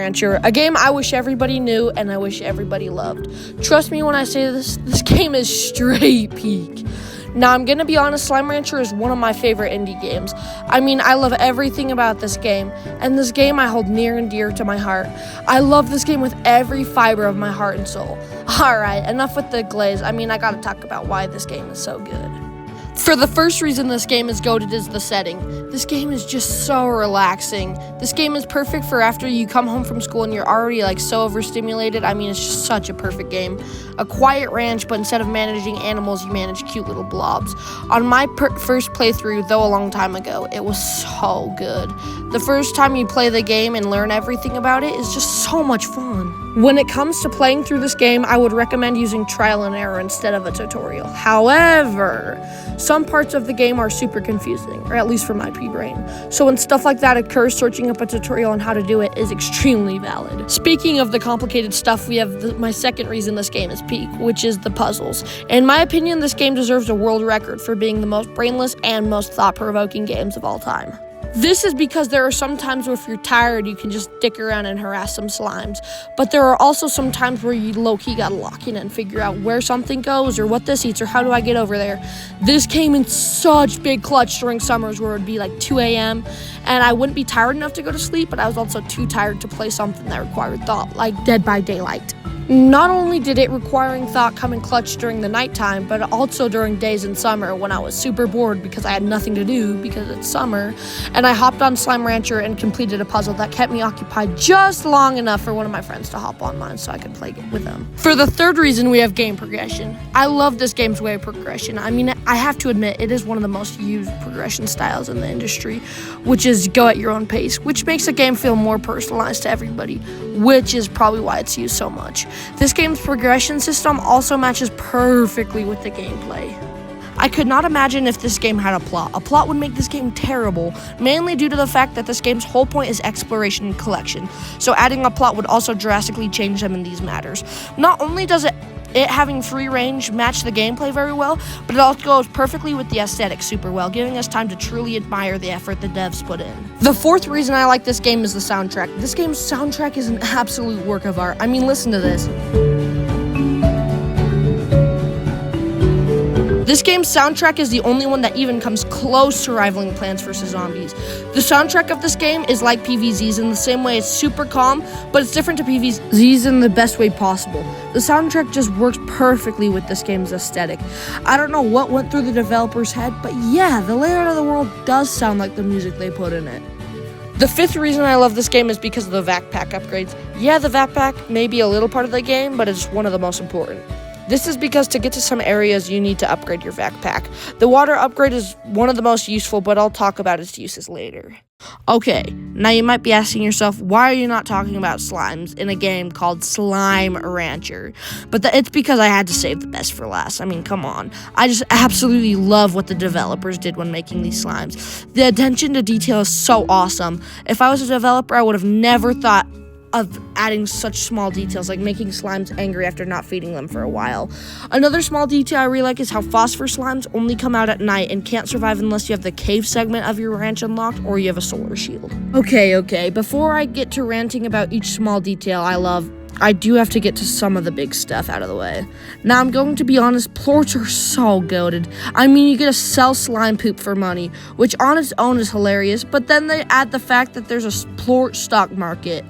Rancher, a game I wish everybody knew and I wish everybody loved. Trust me when I say this game is straight peak. Now, I'm gonna be honest, Slime Rancher is one of my favorite indie games. I mean, I love everything about this game, and this game I hold near and dear to my heart. I love this game with every fiber of my heart and soul. Alright, enough with the glaze. I mean, I gotta talk about why this game is so good. For the first reason this game is goated is the setting. This game is just so relaxing. This game is perfect for after you come home from school and you're already so overstimulated. I mean, it's just such a perfect game. A quiet ranch, but instead of managing animals, you manage cute little blobs. On my first playthrough, though a long time ago, it was so good. The first time you play the game and learn everything about it is just so much fun. When it comes to playing through this game, I would recommend using trial and error instead of a tutorial. However, some parts of the game are super confusing, or at least for my pea-brain. So when stuff like that occurs, searching up a tutorial on how to do it is extremely valid. Speaking of the complicated stuff, we have my second reason this game is peak, which is the puzzles. In my opinion, this game deserves a world record for being the most brainless and most thought-provoking games of all time. This is because there are some times where if you're tired, you can just dick around and harass some slimes. But there are also some times where you low-key gotta lock in and figure out where something goes or what this eats or how do I get over there. This came in such big clutch during summers where it would be 2 a.m. and I wouldn't be tired enough to go to sleep, but I was also too tired to play something that required thought, like Dead by Daylight. Not only did it requiring thought come in clutch during the nighttime, but also during days in summer when I was super bored because I had nothing to do because it's summer, and I hopped on Slime Rancher and completed a puzzle that kept me occupied just long enough for one of my friends to hop online so I could play it with them. For the third reason, we have game progression. I love this game's way of progression. I mean, I have to admit, it is one of the most used progression styles in the industry, which is go at your own pace, which makes the game feel more personalized to everybody, which is probably why it's used so much. This game's progression system also matches perfectly with the gameplay. I could not imagine if this game had a plot. A plot would make this game terrible, mainly due to the fact that this game's whole point is exploration and collection, so adding a plot would also drastically change them in these matters. Not only does it having free range match the gameplay very well, but it also goes perfectly with the aesthetic super well, giving us time to truly admire the effort the devs put in. The fourth reason I like this game is the soundtrack. This game's soundtrack is an absolute work of art. I mean, listen to this. This game's soundtrack is the only one that even comes close to rivaling Plants vs. Zombies. The soundtrack of this game is like PvZ's in the same way it's super calm, but it's different to PvZ's in the best way possible. The soundtrack just works perfectly with this game's aesthetic. I don't know what went through the developer's head, but yeah, the layout of the world does sound like the music they put in it. The fifth reason I love this game is because of the VAC pack upgrades. Yeah, the VAC pack may be a little part of the game, but it's one of the most important. This is because to get to some areas, you need to upgrade your VAC pack. The water upgrade is one of the most useful, but I'll talk about its uses later. Okay, now you might be asking yourself, why are you not talking about slimes in a game called Slime Rancher? But it's because I had to save the best for last. I mean, come on. I just absolutely love what the developers did when making these slimes. The attention to detail is so awesome. If I was a developer, I would have never thought of adding such small details like making slimes angry after not feeding them for a while. Another small detail I really like is how phosphor slimes only come out at night and can't survive unless you have the cave segment of your ranch unlocked or you have a solar shield. Okay, before I get to ranting about each small detail I do have to get to some of the big stuff out of the way. Now, I'm going to be honest, plorts are so goated. I mean, you get to sell slime poop for money, which on its own is hilarious, but then they add the fact that there's a plort stock market.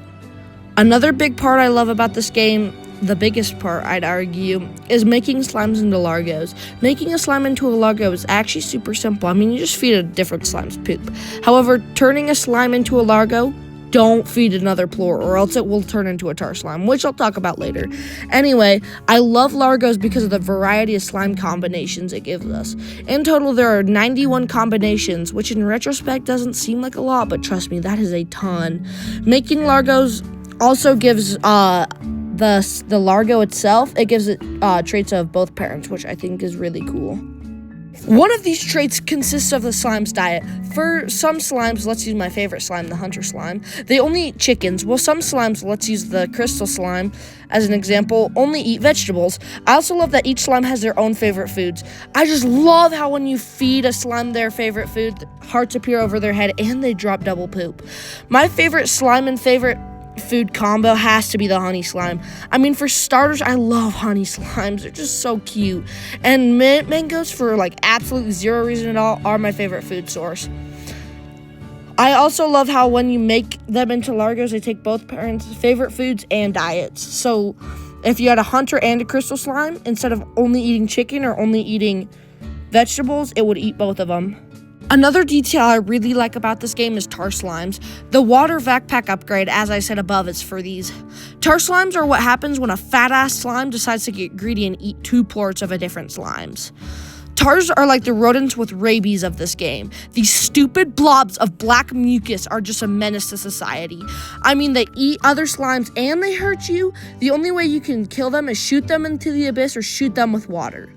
Another big part I love about this game, the biggest part I'd argue, is making slimes into Largos. Making a slime into a Largo is actually super simple. I mean, you just feed a different slime's poop. However, turning a slime into a Largo, don't feed another plort or else it will turn into a tar slime, which I'll talk about later. Anyway, I love Largos because of the variety of slime combinations it gives us. In total, there are 91 combinations, which in retrospect doesn't seem like a lot, but trust me, that is a ton. Making Largos also gives the Largo itself, it gives it traits of both parents, which I think is really cool. One of these traits consists of the slime's diet. For some slimes, let's use my favorite slime, the hunter slime, they only eat chickens, while some slimes, let's use the crystal slime as an example, only eat vegetables. I also love that each slime has their own favorite foods. I just love how when you feed a slime their favorite food, hearts appear over their head and they drop double poop. My favorite slime and favorite food combo has to be the honey slime. I mean, for starters, I love honey slimes. They're just so cute. And mint mangoes, for like absolutely zero reason at all, are my favorite food source. I also love how when you make them into Largos, they take both parents' favorite foods and diets. So if you had a hunter and a crystal slime, instead of only eating chicken or only eating vegetables, it would eat both of them. Another detail I really like about this game is tar slimes. The water backpack upgrade, as I said above, is for these. Tar slimes are what happens when a fat-ass slime decides to get greedy and eat 2 plorts of a different slimes. Tars are like the rodents with rabies of this game. These stupid blobs of black mucus are just a menace to society. I mean, they eat other slimes and they hurt you. The only way you can kill them is shoot them into the abyss or shoot them with water.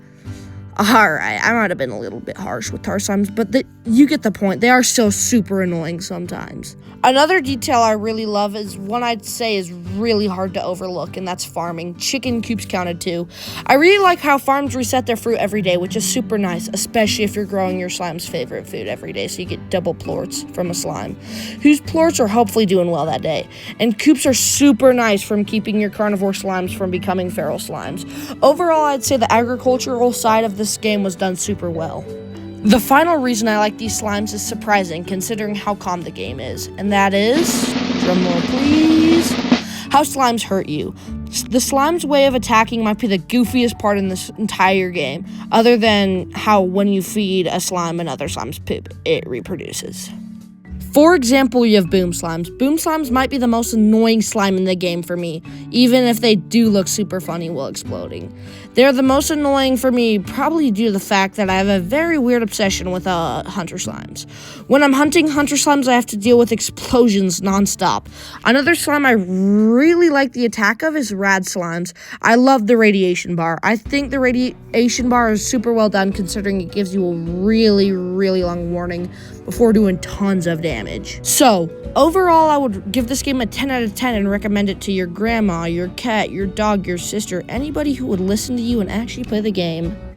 Alright, I might have been a little bit harsh with tar slimes, but you get the point. They are still super annoying sometimes. Another detail I really love is one I'd say is really hard to overlook, and that's farming. Chicken coops counted too. I really like how farms reset their fruit every day, which is super nice, especially if you're growing your slime's favorite food every day, so you get double plorts from a slime, whose plorts are hopefully doing well that day. And coops are super nice from keeping your carnivore slimes from becoming feral slimes. Overall, I'd say the agricultural side of this game was done super well. The final reason I like these slimes is surprising, considering how calm the game is, and that is, drumroll please, how slimes hurt you. The slime's way of attacking might be the goofiest part in this entire game, other than how when you feed a slime another slime's poop, it reproduces. For example, you have boom slimes. Boom slimes might be the most annoying slime in the game for me, even if they do look super funny while exploding. They're the most annoying for me probably due to the fact that I have a very weird obsession with hunter slimes. When I'm hunting hunter slimes, I have to deal with explosions nonstop. Another slime I really like the attack of is rad slimes. I love the radiation bar. I think the radiation bar is super well done considering it gives you a really, really long warning before doing tons of damage. So, overall, I would give this game a 10 out of 10 and recommend it to your grandma, your cat, your dog, your sister, anybody who would listen to you and actually play the game.